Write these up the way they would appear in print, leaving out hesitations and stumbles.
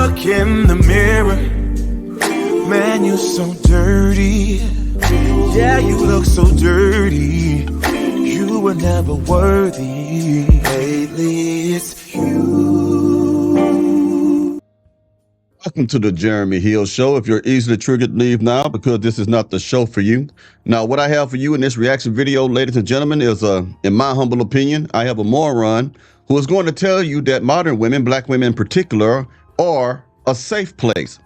look in the mirror, man, you're so dirty. Yeah, you look so dirty. You were never worthy. Lately, it's you. Welcome to the Jeremy Hill Show. If you're easily triggered, leave now, because this is not the show for you. Now, what I have for you in this reaction video, ladies and gentlemen, is, in my humble opinion, I have a moron who is going to tell you that modern women, black women in particular, are a safe place.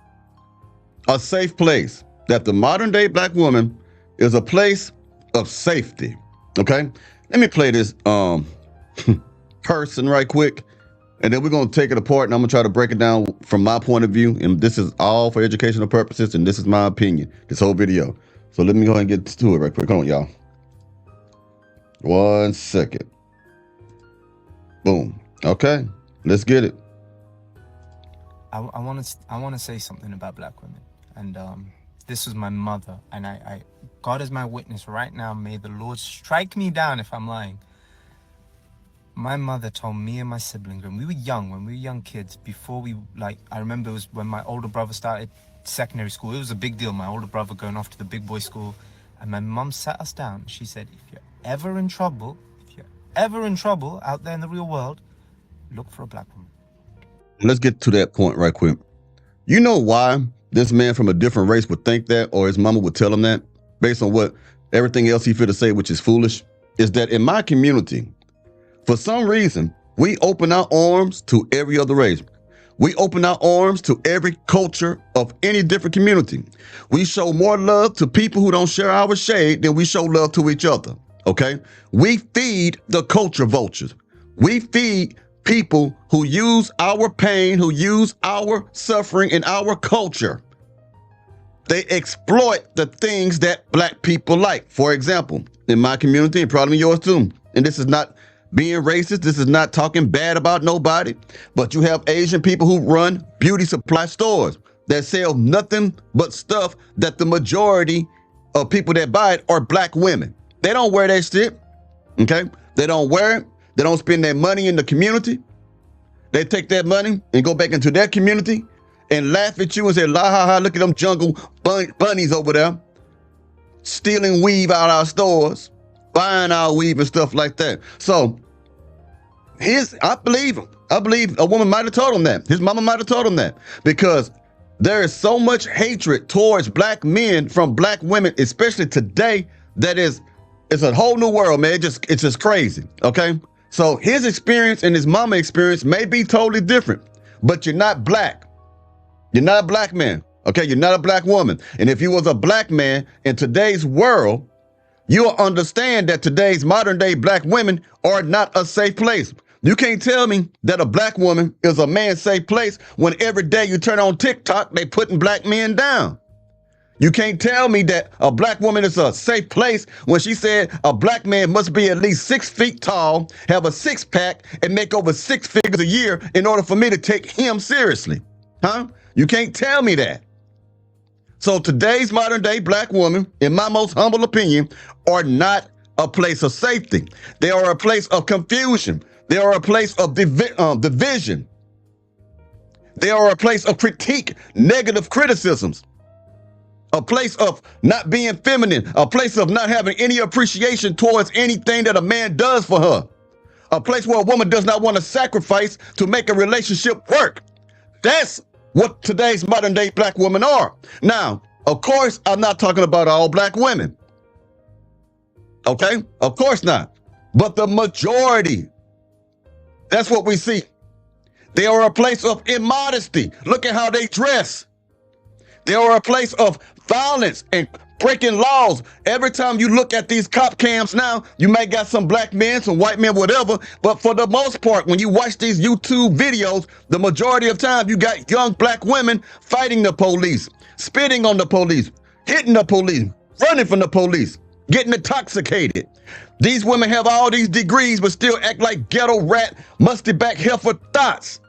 A safe place. That the modern day black woman is a place of safety. Okay? Let me play this person right quick, and then we're going to take it apart, and I'm going to try to break it down from my point of view. And this is all for educational purposes, and this is my opinion, this whole video. So let me go ahead and get to it right quick. Hold on, y'all. 1 second. Boom. Okay, let's get it. I want to say something about black women, and this was my mother, and I God is my witness right now. May the Lord strike me down if I'm lying. My mother told me and my siblings when we were young kids, before we, I remember it was when my older brother started secondary school. It was a big deal. My older brother going off to the big boy school, and my mom sat us down. She said, if you're ever in trouble out there in the real world, look for a black woman. Let's get to that point right quick. You know why this man from a different race would think that, or his mama would tell him that, based on what everything else he fit to say, which is foolish, is that in my community, for some reason, we open our arms to every other race. We open our arms to every culture of any different community. We show more love to people who don't share our shade than we show love to each other, okay? We feed the culture vultures. We feed people who use our pain, who use our suffering and our culture. They exploit the things that black people like. For example, in my community, and probably yours too, and this is not being racist, this is not talking bad about nobody, but you have Asian people who run beauty supply stores that sell nothing but stuff that the majority of people that buy it are black women. They don't wear that shit, okay? They don't wear it. They don't spend their money in the community. They take that money and go back into their community and laugh at you and say, la ha ha, look at them jungle bunnies over there, stealing weave out our stores, buying our weave and stuff like that. So I believe him. I believe a woman might have told him that. His mama might have told him that, because there is so much hatred towards black men from black women, especially today, that it's a whole new world, man. It's just crazy, okay? So his experience and his mama experience may be totally different, but you're not black. You're not a black man, okay? You're not a black woman. And if you was a black man in today's world, you'll understand that today's modern day black women are not a safe place. You can't tell me that a black woman is a man's safe place when every day you turn on TikTok, they putting black men down. You can't tell me that a black woman is a safe place when she said a black man must be at least 6 feet tall, have a six pack, and make over 6 figures a year in order for me to take him seriously. Huh? You can't tell me that. So today's modern day black women, in my most humble opinion, are not a place of safety. They are a place of confusion. They are a place of division. They are a place of critique, negative criticisms. A place of not being feminine, a place of not having any appreciation towards anything that a man does for her. A place where a woman does not want to sacrifice to make a relationship work. That's what today's modern day black women are. Now, of course, I'm not talking about all black women. Okay? Of course not. But the majority, that's what we see. They are a place of immodesty. Look at how they dress. They are a place of violence and breaking laws. Every time you look at these cop cams now, you may got some black men, some white men, whatever. But for the most part, when you watch these YouTube videos, the majority of time you got young black women fighting the police, spitting on the police, hitting the police, running from the police, getting intoxicated. These women have all these degrees, but still act like ghetto rat, musty back heifer thoughts.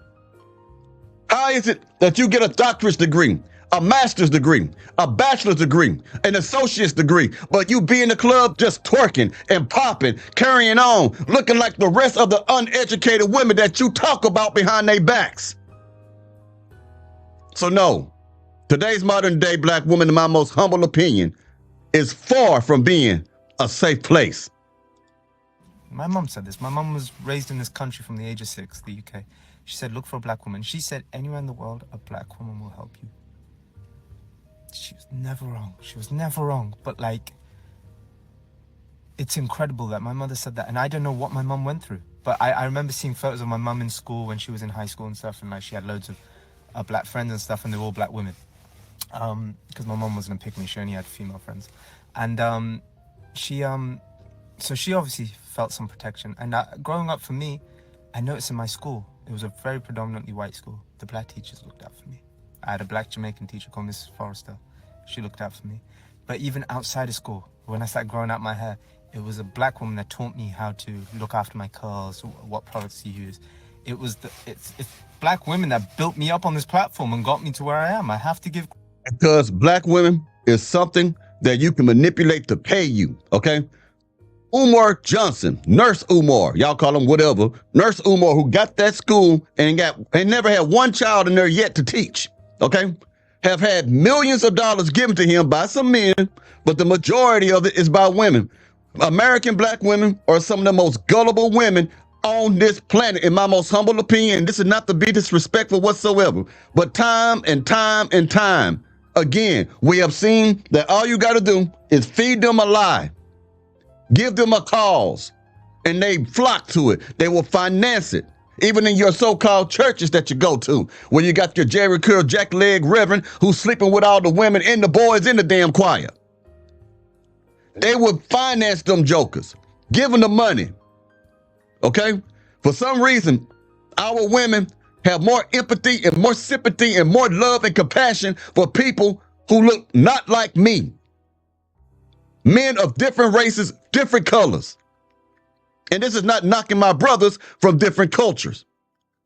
How is it that you get a doctorate degree, a master's degree, a bachelor's degree, an associate's degree, but you be in the club just twerking and popping, carrying on, looking like the rest of the uneducated women that you talk about behind their backs? So no, today's modern day black woman, in my most humble opinion, is far from being a safe place. My mom said this. My mom was raised in this country from the age of 6, the UK. She said, look for a black woman. She said, anywhere in the world, a black woman will help you. She was never wrong. She was never wrong. But like, it's incredible that my mother said that. And I don't know what my mom went through. But I remember seeing photos of my mom in school when she was in high school and stuff. And like, she had loads of black friends and stuff. And they were all black women. Because my mom wasn't a pick me. She only had female friends. And so she obviously felt some protection. And growing up for me, I noticed in my school, it was a very predominantly white school. The black teachers looked out for me. I had a black Jamaican teacher called Mrs. Forrester. She looked out for me. But even outside of school, when I started growing out my hair, it was a black woman that taught me how to look after my curls, what products to use. It's black women that built me up on this platform and got me to where I am. I have to give. Because black women is something that you can manipulate to pay you, okay? Umar Johnson, Nurse Umar, y'all call him whatever, Nurse Umar, who got that school and never had one child in there yet to teach, okay? Have had millions of dollars given to him by some men, but the majority of it is by women. American black women are some of the most gullible women on this planet, in my most humble opinion. This is not to be disrespectful whatsoever, but time and time and time again, we have seen that all you got to do is feed them a lie. Give them a cause, and they flock to it. They will finance it. Even in your so-called churches that you go to, where you got your Jerry Curl, Jack Leg Reverend who's sleeping with all the women and the boys in the damn choir. They will finance them jokers, give them the money. Okay? For some reason, our women have more empathy and more sympathy and more love and compassion for people who look not like me. Men of different races, different colors. And this is not knocking my brothers from different cultures,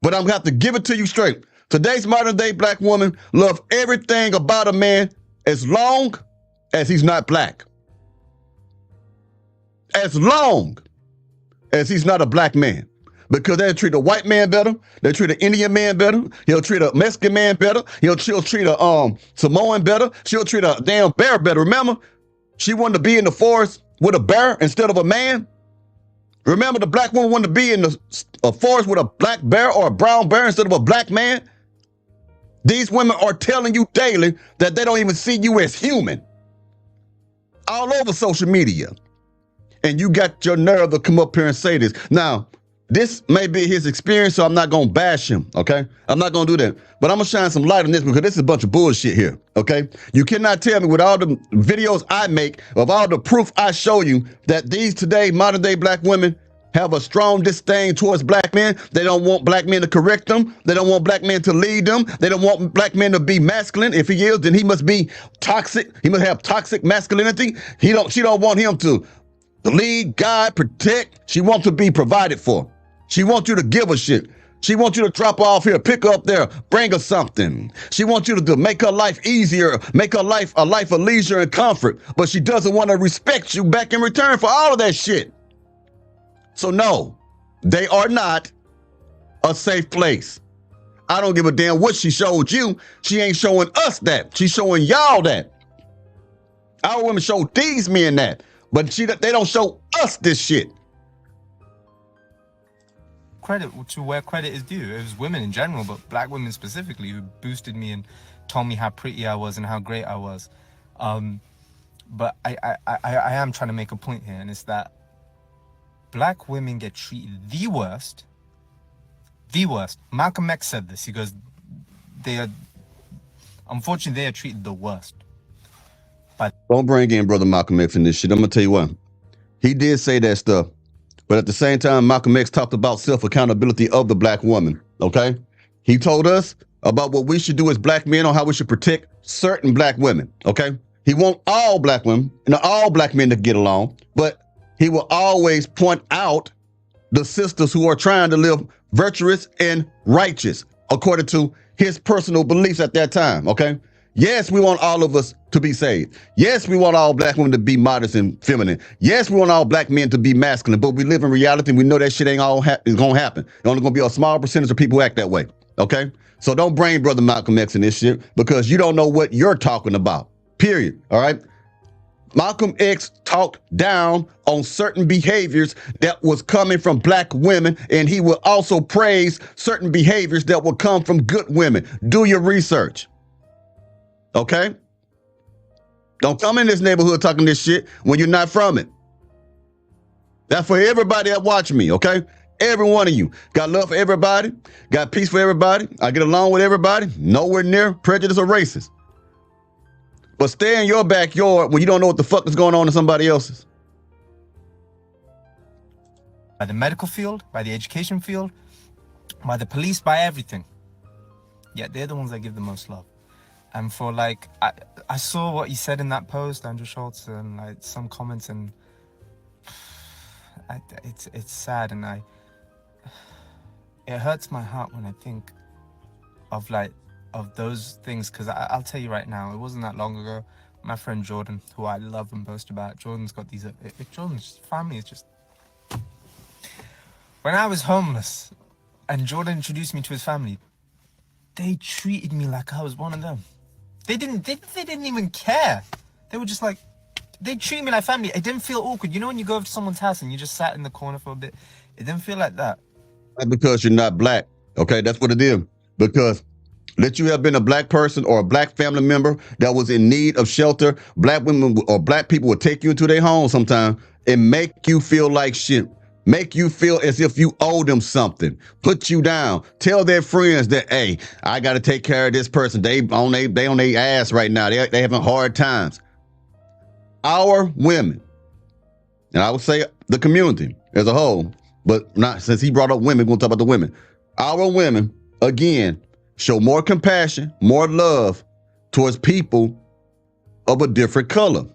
but I'm gonna have to give it to you straight. Today's modern day black woman love everything about a man as long as he's not black. As long as he's not a black man. Because they'll treat a white man better, they'll treat an Indian man better, he'll treat a Mexican man better, she'll treat a Samoan better, she'll treat a damn bear better. Remember? She wanted to be in the forest with a bear instead of a man. Remember, the black woman wanted to be in a forest with a black bear or a brown bear instead of a black man. These women are telling you daily that they don't even see you as human. All over social media. And you got your nerve to come up here and say this. Now, this may be his experience, so I'm not going to bash him, okay? I'm not going to do that. But I'm going to shine some light on this because this is a bunch of bullshit here, okay? You cannot tell me with all the videos I make, of all the proof I show you, that these today modern day black women have a strong disdain towards black men. They don't want black men to correct them. They don't want black men to lead them. They don't want black men to be masculine. If he is, then he must be toxic. He must have toxic masculinity. She don't want him to lead, guide, protect. She wants to be provided for. She wants you to give a shit. She wants you to drop her off here, pick her up there, bring her something. She wants you to make her life easier, make her life a life of leisure and comfort. But she doesn't want to respect you back in return for all of that shit. So no, they are not a safe place. I don't give a damn what she showed you. She ain't showing us that. She's showing y'all that. Our women show these men that, but they don't show us this shit. Credit to where credit is due. It was women in general, but black women specifically, who boosted me and told me how pretty I was and how great I was. But I am trying to make a point here, and it's that black women get treated the worst. The worst. Malcolm X said this. He goes, unfortunately, they are treated the worst. But don't bring in Brother Malcolm X in this shit. I'm gonna tell you what. He did say that stuff. But at the same time, Malcolm X talked about self-accountability of the black woman, okay? He told us about what we should do as black men on how we should protect certain black women, okay? He wants all black women and all black men to get along, but he will always point out the sisters who are trying to live virtuous and righteous according to his personal beliefs at that time, okay? Yes, we want all of us to be saved. Yes, we want all black women to be modest and feminine. Yes, we want all black men to be masculine, but we live in reality and we know that shit ain't all is gonna happen. It's only gonna be a small percentage of people who act that way, okay? So don't bring Brother Malcolm X in this shit because you don't know what you're talking about. Period. All right. Malcolm X talked down on certain behaviors that was coming from black women, and he will also praise certain behaviors that will come from good women. Do your research. Okay? Don't come in this neighborhood talking this shit when you're not from it. That's for everybody that watch me, okay? Every one of you. Got love for everybody. Got peace for everybody. I get along with everybody. Nowhere near prejudice or racist. But stay in your backyard when you don't know what the fuck is going on in somebody else's. By the medical field, by the education field, by the police, by everything. Yeah, they're the ones that give the most love. And for like, I saw what he said in that post, Andrew Schultz, and like some comments, and it's sad, and it hurts my heart when I think of those things, because I'll tell you right now, it wasn't that long ago, my friend Jordan, who I love and boast about, Jordan's got these, Jordan's family is just, when I was homeless and Jordan introduced me to his family, they treated me like I was one of them. They didn't even care. They were just like, they treated me like family. It didn't feel awkward. You know when you go over to someone's house and you just sat in the corner for a bit? It didn't feel like that. Because you're not black, okay? That's what it is. Because let you have been a black person or a black family member that was in need of shelter, black women or black people would take you into their home sometime and make you feel like shit. Make you feel as if you owe them something. Put you down. Tell their friends that, hey, I got to take care of this person. They on their ass right now. They having hard times. Our women, and I would say the community as a whole, but not since he brought up women, we're going to talk about the women. Our women, again, show more compassion, more love towards people of a different color.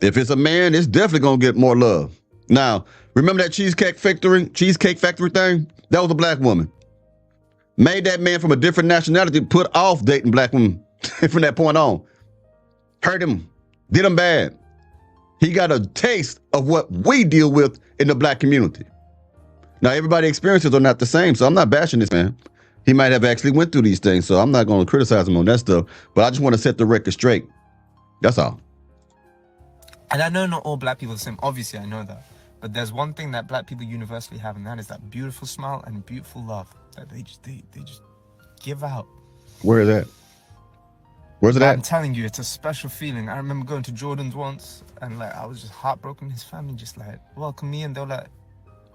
If it's a man, it's definitely going to get more love. Now, remember that Cheesecake Factory thing? That was a black woman. Made that man from a different nationality put off dating black women from that point on. Hurt him, did him bad. He got a taste of what we deal with in the black community. Now, everybody's experiences are not the same, so I'm not bashing this man. He might have actually went through these things, so I'm not going to criticize him on that stuff, but I just want to set the record straight. That's all. And I know not all black people are the same. Obviously, I know that. But there's one thing that black people universally have, and that is that beautiful smile and beautiful love that they just give out. Where is that? Where's it at? I'm telling you, it's a special feeling. I remember going to Jordan's once, and like I was just heartbroken. His family just like welcomed me, and they were like,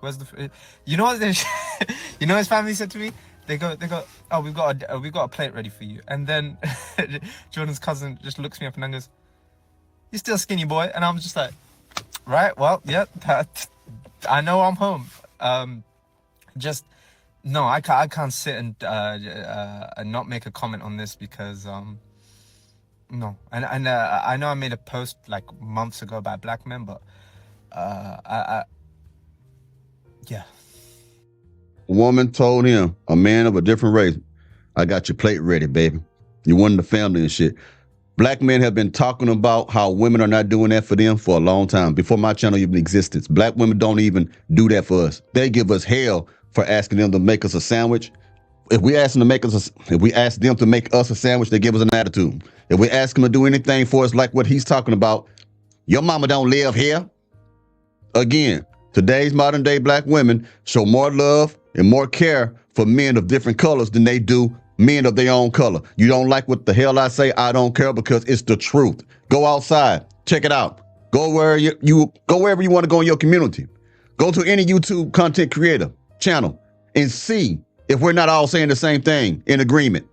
"Where's the?" You know what? You know what his family said to me? They go. Oh, we've got a plate ready for you. And then Jordan's cousin just looks me up and then goes, "You're still skinny, boy." And I'm just like, right, well, yeah, I know I'm home. Just no, I can't sit and not make a comment on this because no, and I know I made a post like months ago about black men, but yeah. A woman told him, a man of a different race, I got your plate ready, baby. You one of the family and shit. Black men have been talking about how women are not doing that for them for a long time, before my channel even existed. Black women don't even do that for us. They give us hell for asking them to make us a sandwich. If we ask them to make us a sandwich, they give us an attitude. If we ask them to do anything for us like what he's talking about, your mama don't live here. Again, today's modern day black women show more love and more care for men of different colors than they do men of their own color. You don't like what the hell I say? I don't care, because it's the truth. Go outside, check it out. Go where you go wherever you want to go in your community. Go to any YouTube content creator channel and see if we're not all saying the same thing in agreement.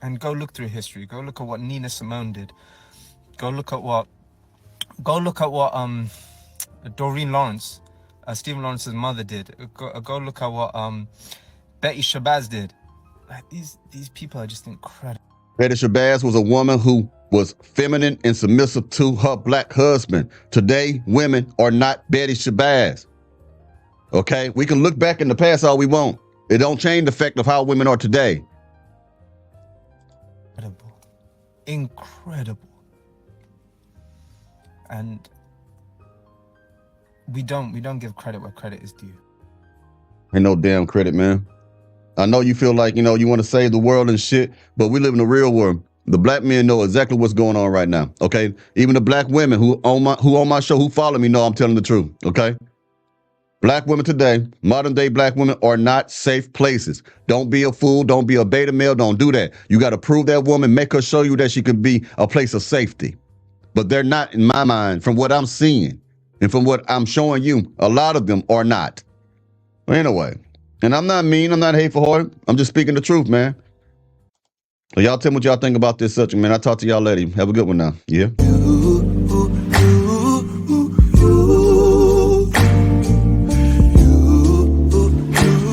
And go look through history. Go look at what Nina Simone did. Go look at what Doreen Lawrence, Stephen Lawrence's mother, did. Go look at what Betty Shabazz did. Like these people are just incredible. Betty Shabazz was a woman who was feminine and submissive to her black husband. Today, women are not Betty Shabazz. Okay, we can look back in the past all we want. It don't change the fact of how women are today. Incredible. And we don't give credit where credit is due. Ain't no damn credit, man. I know you feel like, you want to save the world and shit, but we live in the real world. The black men know exactly what's going on right now, okay? Even the black women who on my show, who follow me, know I'm telling the truth, okay? Black women today, modern day black women, are not safe places. Don't be a fool. Don't be a beta male. Don't do that. You got to prove that woman, make her show you that she can be a place of safety. But they're not, in my mind, from what I'm seeing and from what I'm showing you. A lot of them are not. Anyway, and I'm not mean. I'm not hateful hearted. I'm just speaking the truth, man. So y'all tell me what y'all think about this subject, man. I'll talk to y'all later. Have a good one now. Yeah.